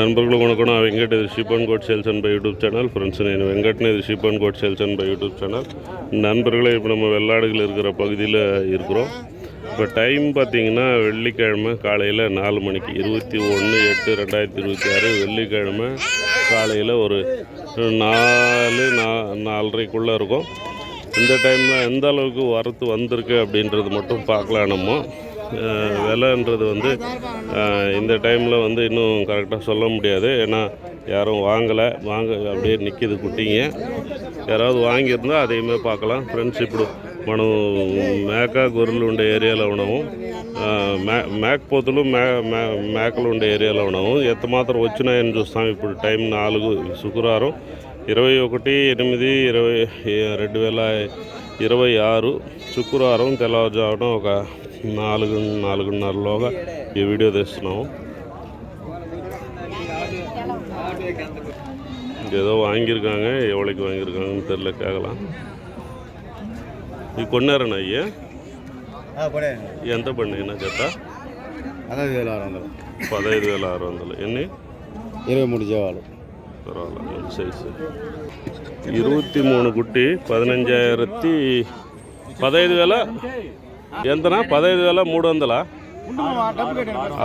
నన్బర్లు కొనుక్కున్న వెంకట్ ఇది sheep and goat sales and buy YouTube channel. Friends నేను வெங்கட்னு இது sheep and goat sales and buy YouTube channel. நண்பர்களே இப்போ நம்ம வெள்ளாடுகள் இருக்கிற பகுதியில் இருக்கிறோம். இப்போ டைம் பார்த்திங்கன்னா வெள்ளிக்கிழமை காலையில் 4 மணிக்கு 21/8/2026 வெள்ளிக்கிழமை காலையில் ஒரு 4-4:30க்குள்ளே இருக்கும். இந்த டைமில் எந்த அளவுக்கு வரத்து வந்திருக்கு அப்படின்றது மட்டும் பார்க்கலாம். நம்ம விலைன்றது வந்து இந்த டைமில் வந்து இன்னும் கரெக்டாக சொல்ல முடியாது. ஏன்னா யாரும் வாங்க அப்படியே நிற்கிது குட்டிங்க. யாராவது வாங்கியிருந்தால் అదేమే பார்க்கலாம். ఫ్రెండ్స్ ఇప్పుడు మనం మేక గొర్రెలు ఉండే ఏరియాలో ఉన్నాము. మేకపోతులు మేకలు ఉండే ఏరియాలో ఉన్నాము. ఎంత మాత్రం వచ్చినాయని చూస్తాం. ఇప్పుడు టైం 4 శుక్రవారం 21/8/2026 శుక్రవారం తెల్లవారుజామున ఒక 4-4:30లోగా ఈ వీడియో తెస్తున్నాము. ஏதோ வாங்கியிருக்காங்க, எவ்வளோக்கு வாங்கியிருக்காங்கன்னு தெரில, கேட்கலாம். இது கொண்டாரண்ணா ஐயா ఎంత పండినా చేత 15,600 ఎన్ని 23 జీవాలు పర్వాలేదు. సైజు 23 గుట్టి 15,000 ఎంతనా 15,300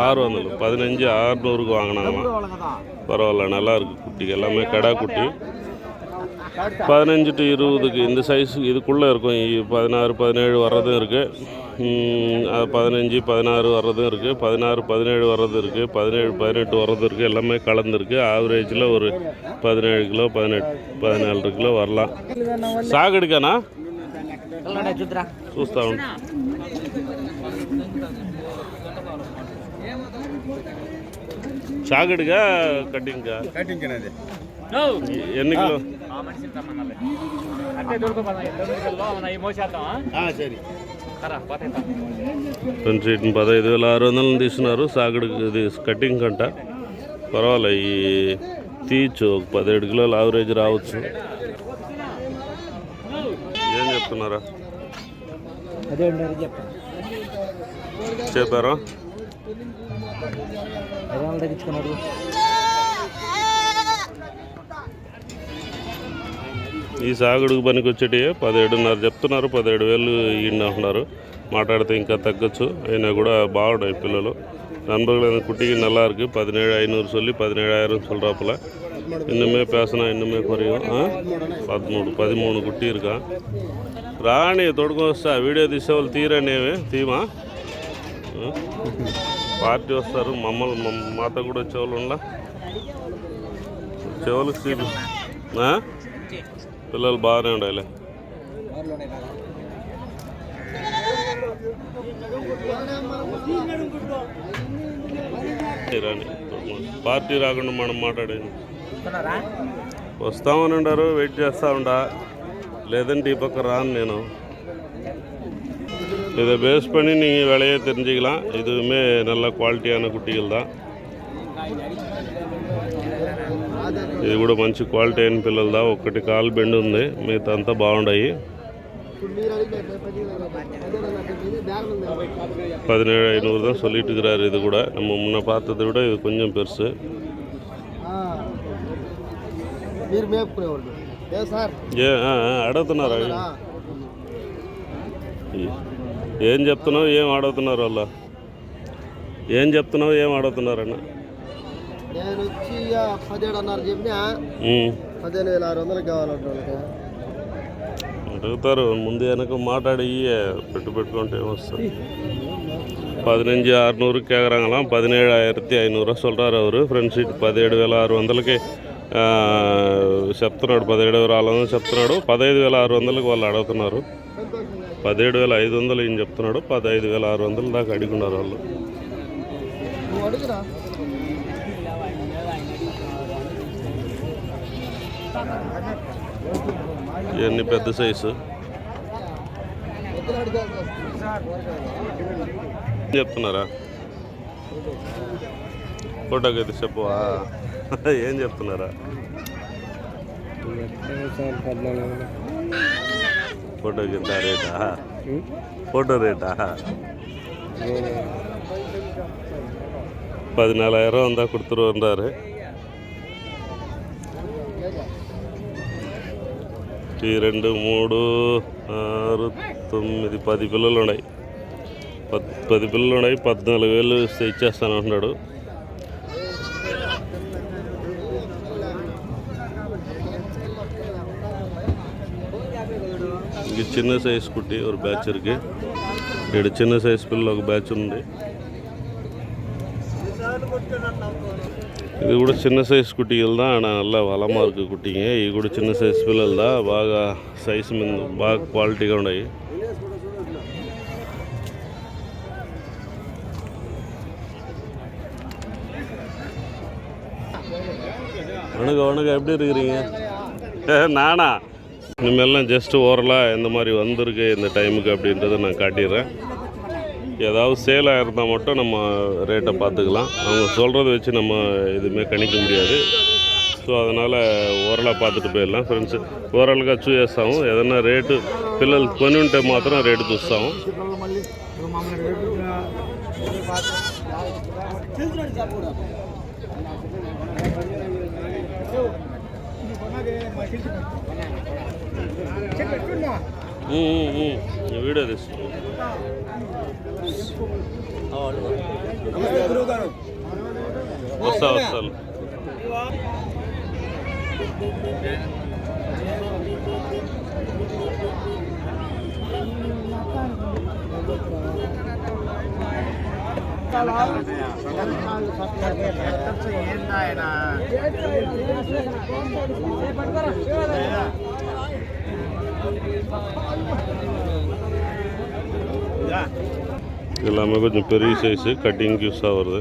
600 15,600க்கு வாங்கினாங்கம்மா. பரவாயில்ல, நல்லா இருக்குது. குட்டிக்கு எல்லாமே கடா குட்டி. 15 to 20க்கு இந்த சைஸு இதுக்குள்ளே இருக்கும். 16-17 வர்றதும் இருக்குது, 15-16 வர்றதும் இருக்குது, 16-17 வர்றதும் இருக்குது, 17-18 வர்றதும் இருக்குது. எல்லாமே கலந்துருக்கு. ஆவரேஜில் ஒரு 17 கிலோ 14 கிலோ வரலாம். సాగడికానా చూస్తా ఉండు. సాగడిగా కటింగ్ ఎన్ని కిలో? ఫ్రెండ్స్ 15,600 తీసుకున్నారు. సాగడి ఇది కటింగ్ కంట. పర్వాలే, ఈ తీయచ్చు. 17 కిలోలు ఆవరేజ్ రావచ్చు. ఏం చెప్తున్నారా? చెప్పారా? ఈ సాగుడుకు పనికి వచ్చేటి 17,500 చెప్తున్నారు. 17,000 ఇయ్యండి అంటున్నారు. మాట్లాడితే ఇంకా తగ్గచ్చు. అయినా కూడా బాగున్నాయి పిల్లలు. நண்பர்கள் குட்டிக்கு நல்லா இருக்குது. 17,500 சொல்லி 17,000 சொல்கிறாப்புல. இன்னுமே பேசினா இன்னுமே குறையும். 13 குட்டி இருக்கா. రాణి తోడుకొని వస్తా. వీడియో తీసేవాళ్ళు తీరనేవి తీమా పార్టీ వస్తారు. మమ్మల్ని మాతో కూడా వచ్చేవాళ్ళు ఉండా. వచ్చేవాళ్ళకి తీరు పిల్లలు బాగానే ఉండాలి. రాణి పార్టీ రాకుండా మనం మాట్లాడేది. వస్తామని ఉండారు, వెయిట్ చేస్తూ ఉండా. లేదంటే ఈ పక్క రాను నేను. இதை பேஸ் பண்ணி நீங்கள் விலையை தெரிஞ்சுக்கலாம். இதுவுமே நல்ல குவாலிட்டியான குட்டிகள் தான். ఇది కూడా మంచి క్వాలిటీ అయిన పిల్లలు దా. ఒకటి కాలు బెండ్ ఉంది, మిగతా అంతా బాగున్నాయి. 17,500 தான் சொல்லிட்டு இருக்கிறாரு. இது கூட நம்ம முன்ன பார்த்ததை விட இது கொஞ்சம் பெருசு. అడుగుతున్నారా? ఏం చెప్తున్నావు, ఏం అడుగుతున్నారు వాళ్ళ? ఏం చెప్తున్నావు, ఏం అడుగుతున్నారన్న? నేను వచ్చి 17,500 చెప్పినా 15,600 కావాలంటే అడుగుతారు. ముందు వెనక మాట్లాడి పెట్టుకుంటే ఏమొస్తుంది. 15,600 கேட்குறாங்களாம். 17,500 சொல்கிறாரு அவர். ఫ్రెండ్స్ 17,600కి చెప్తున్నాడు. 17,600 చెప్తున్నాడు. 15,600కి వాళ్ళు అడుగుతున్నారు. 17,500 ఈయన చెప్తున్నాడు. 15,600 దాకా అడుగున్నారు వాళ్ళు. ఇవన్నీ పెద్ద సైజు చెప్తున్నారా? ఫోటోకి అయితే చెప్పవా? ఏం చెప్తున్నారా? ఫోటోకి ఎంత రేటా? ఫోటో రేటా? 14,000 வந்தால் கொடுத்துருவோன்றாரு. ఈ 2, 3, 6, 9, 10 పిల్లలు ఉన్నాయి. 10 పిల్లలు ఉన్నాయి. 14,000 ఇస్తే ఇచ్చేస్తాను అంటున్నాడు. ఇది చిన్న సైజ్ కుట్టి ఒక బ్యాచర్కి. ఇక్కడ చిన్న సైజ్ పిల్లలు ఒక బ్యాచ్ ఉంది. இது கூட சின்ன சைஸ் குட்டிகள் தான், ஆனால் நல்லா வளமாக இருக்குது குட்டிங்க. இது கூட சின்ன சைஸ் పిల్లలు தான், బాగా సైజు మీద బాగా క్వాలిటీగా ఉన్నాయి. வணக்கம், எப்படி இருக்கிறீங்க? நானா இனிமேலாம் ஜஸ்ட்டு ஓரலாக எந்த மாதிரி வந்திருக்கு இந்த டைமுக்கு அப்படின்றத நான் காட்டிடுறேன். ஏதாவது சேலாக இருந்தால் மட்டும் நம்ம ரேட்டை பார்த்துக்கலாம். அவங்க சொல்கிறத வச்சு நம்ம எதுவுமே கணிக்க முடியாது. ஸோ அதனால் ఓరలా பார்த்துட்டு పోయిடலாம் ఫ్రెండ్స్. ఓరల్గా చూసేస్తాము. ఏదైనా రేటు పిల్లలు కొని ఉంటే మాత్రం రేటు చూస్తాము. వీడియో తీస్తాం. వస్తాను. எல்லாமே கொஞ்சம் பெரிய சைஸு, கட்டிங் யூஸாக வருது.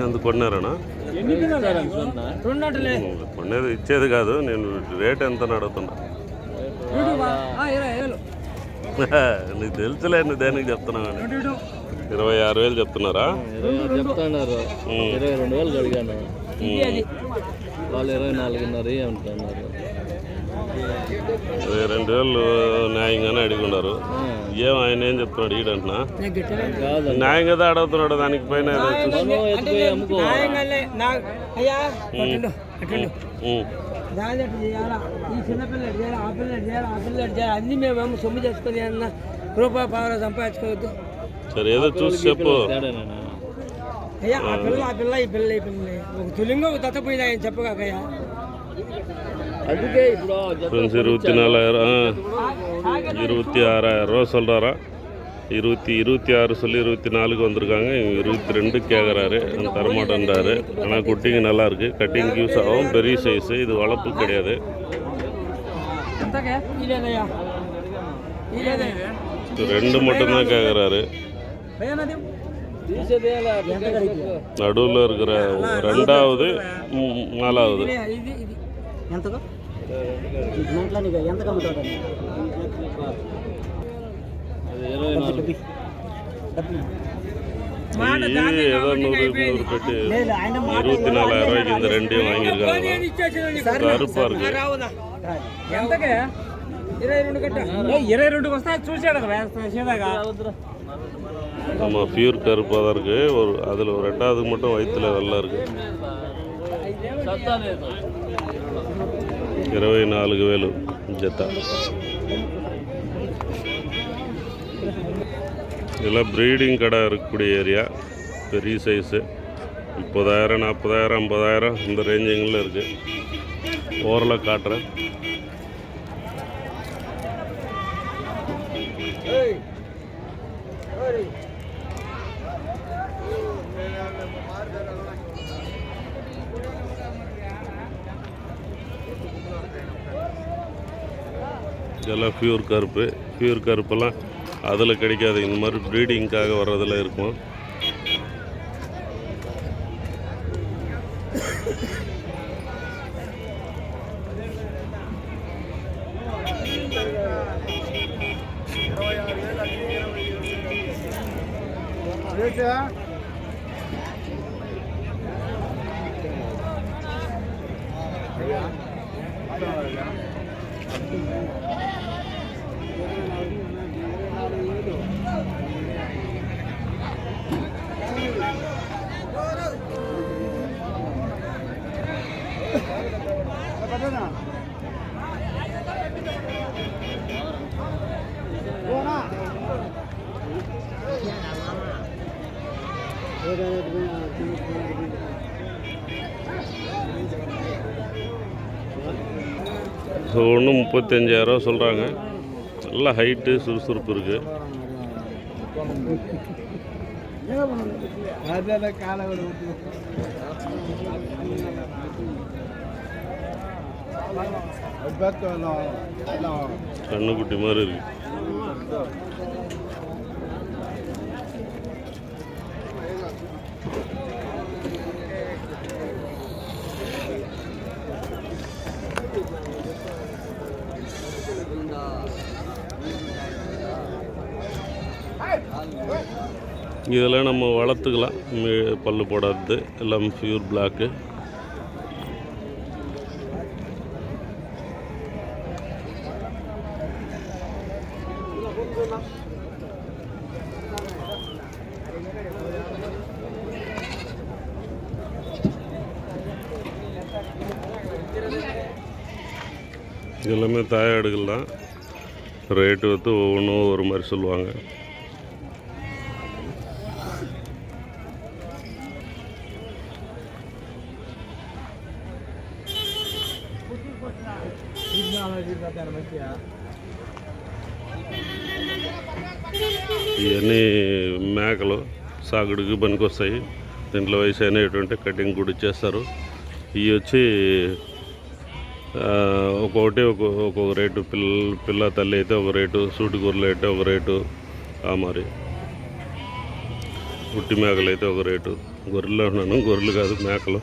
అందు కొన్నారనా? కొనేది ఇచ్చేది కాదు, నేను రేట్ ఎంత అడుగుతున్నా. నీకు తెలుసులే, నువ్వు దేనికి చెప్తున్నావు అని. 26,000 చెప్తున్నారా? చెప్తున్నారు. 22,000 అడిగాను, వాళ్ళు 24,500 అంటున్నారు. 22,000 న్యాయంగానే అడిగున్నారు. ఏం ఆయన ఏం చెప్తున్నాడు ఈడంటున్నా? న్యాయం కదా అడుగుతున్నాడు, దానికి పైన సంపాదించుకోవద్దు. సరే ఏదో చూసి చెప్పు. అయ్యా ఆ పిల్ల ఈ పిల్ల ఒక తులింగ ఒక తత్తపోయింది ఆయన చెప్పగాకయ్యా. ஃப்ரெண்ட்ஸ் 24,000 சொல்கிறாரா? 26 சொல்லி 24 வந்திருக்காங்க. 22 கேட்குறாரு, தரமாட்டேன்றாரு. ஆனால் குட்டிங்க நல்லாயிருக்கு, கட்டிங் யூஸ் ஆகும். பெரிய சைஸு, இது வளர்ப்பு கிடையாது. 2 மட்டும்தான் கேட்குறாரு. நடுவில் இருக்கிற 2வது 4வது ஏதோ 100 பெட்டு 24,000 இந்த ரெண்டையும் வாங்கியிருக்காங்க. கருப்பாக இருக்கு. 22 వస్తాయి చూసాడు వేసేదాకా. ஆமாம், பியூர் கருப்பாக தான் இருக்குது. அதில் ஒரு 2வது மட்டும் வயிற்றுல வெள்ளை இருக்குது. 24,000 జత. இதெல்லாம் ப்ரீடிங் கடை இருக்கக்கூடிய ஏரியா. பெரிய சைஸு 30,000, 40,000, 50,000 இந்த ரேஞ்சிங்கில் இருக்குது. ஓரலாக காட்டுறேன். இதெல்லாம் பியூர் கருப்பு. பியூர் கருப்பெல்லாம் அதில் கிடைக்காது, இந்த மாதிரி ப்ரீடிங்காக வர்றதில் இருக்கும். ஒன்று 35,000 சொல்கிறாங்க. நல்லா ஹைட்டு, சுறுசுறுப்பு இருக்குது. கண்ணுக்குட்டி மாதிரி இருக்கு. இதெல்லாம் நம்ம வளர்த்துக்கலாம். பல்லு போடாதது எல்லாம் பியூர் பிளாக்கு. எல்லாமே தாயாடுகள் தான். ரேட்டு வந்து ஒவ்வொன்றும் ஒரு மாதிரி சொல்லுவாங்க. ఇవన్నీ మేకలు సాగుడికి పనికొస్తాయి. దీంట్లో వయసు అయినటువంటి కటింగ్ కూడా ఇచ్చేస్తారు. ఇవి వచ్చి ఒక్కొక్కటి ఒక్కొక్క రేటు. పిల్ల తల్లి అయితే ఒక రేటు, సూటి గొర్రెలు అయితే ఒక రేటు. మరి పుట్టి మేకలు అయితే ఒక రేటు. గొర్రెలు అన్నాను, గొర్రెలు కాదు మేకలు.